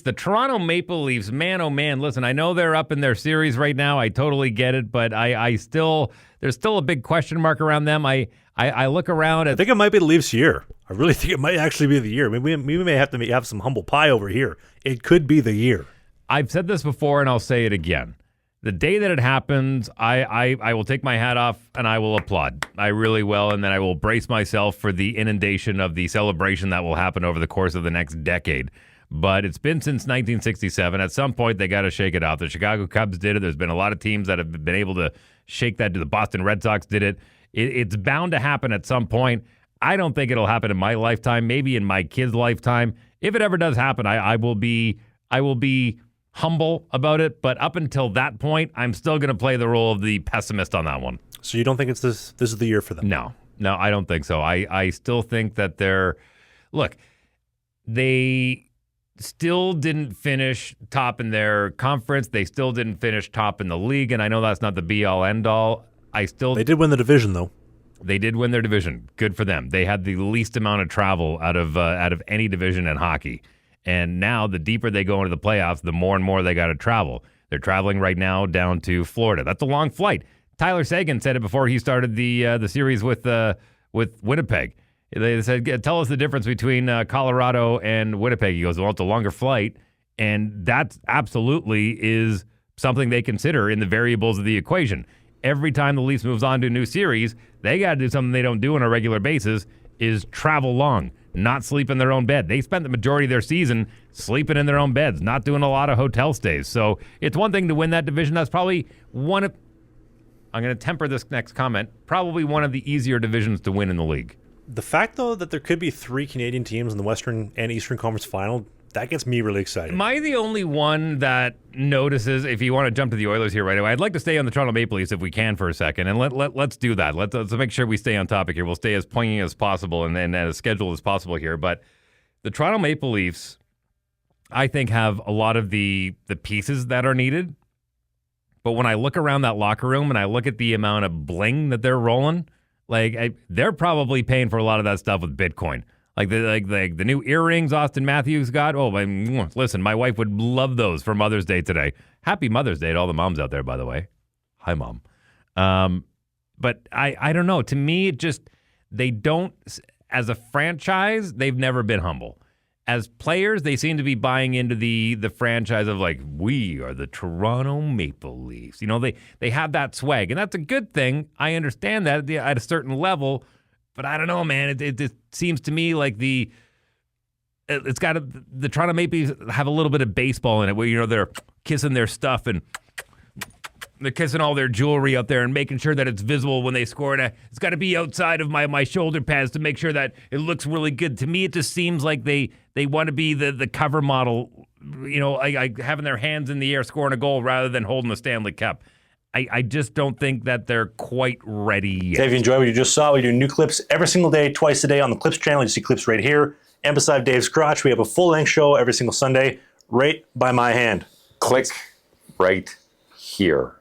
The Toronto Maple Leafs, man, oh man, listen, I know they're up in their series right now. I totally get it, but there's still a big question mark around them. I look around I think it might be the Leafs' year. I really think it might actually be the year. I mean, we may have to have some humble pie over here. It could be the year. I've said this before, and I'll say it again. The day that it happens, I will take my hat off and I will applaud. I really will, and then I will brace myself for the inundation of the celebration that will happen over the course of the next decade. But it's been since 1967. At some point, they got to shake it out. The Chicago Cubs did it. There's been a lot of teams that have been able to shake that. The Boston Red Sox did it. It's bound to happen at some point. I don't think it'll happen in my lifetime, maybe in my kid's lifetime. If it ever does happen, I will be humble about it. But up until that point, I'm still going to play the role of the pessimist on that one. So you don't think it's this is the year for them? No, I don't think so. I still think that they still didn't finish top in their conference. They still didn't finish top in the league, and I know that's not the be-all, end-all. They did win the division, though. They did win their division. Good for them. They had the least amount of travel out of any division in hockey. And now, the deeper they go into the playoffs, the more and more they got to travel. They're traveling right now down to Florida. That's a long flight. Tyler Seguin said it before he started the series with Winnipeg. They said, tell us the difference between Colorado and Winnipeg. He goes, well, it's a longer flight. And that absolutely is something they consider in the variables of the equation. Every time the Leafs moves on to a new series, they got to do something they don't do on a regular basis, is travel long, not sleep in their own bed. They spent the majority of their season sleeping in their own beds, not doing a lot of hotel stays. So it's one thing to win that division. That's probably one of, I'm going to temper this next comment, probably one of the easier divisions to win in the league. The fact, though, that there could be 3 Canadian teams in the Western and Eastern Conference final, that gets me really excited. Am I the only one that notices, if you want to jump to the Oilers here right away, I'd like to stay on the Toronto Maple Leafs if we can for a second, and let's do that. Let's make sure we stay on topic here. We'll stay as poignant as possible and as scheduled as possible here. But the Toronto Maple Leafs, I think, have a lot of the pieces that are needed. But when I look around that locker room and I look at the amount of bling that they're rolling, they're probably paying for a lot of that stuff with Bitcoin. Like the new earrings Austin Matthews got. Oh, listen, my wife would love those for Mother's Day today. Happy Mother's Day to all the moms out there, by the way. Hi, Mom. But I don't know. To me, they don't, as a franchise, they've never been humble. As players, they seem to be buying into the franchise of we are the Toronto Maple Leafs. You know, they have that swag, and that's a good thing. I understand that at a certain level, but I don't know, man. It seems to me like the Toronto Maple Leafs have a little bit of baseball in it, where they're kissing their stuff and they're kissing all their jewelry up there and making sure that it's visible when they score. And it's got to be outside of my shoulder pads to make sure that it looks really good. To me, it just seems like they want to be the cover model, having their hands in the air scoring a goal rather than holding the Stanley Cup. I just don't think that they're quite ready yet. If you enjoyed what you just saw, we do new clips every single day, twice a day on the Clips channel. You see clips right here. And beside Dave's crotch, we have a full-length show every single Sunday, right by my hand. Click right here.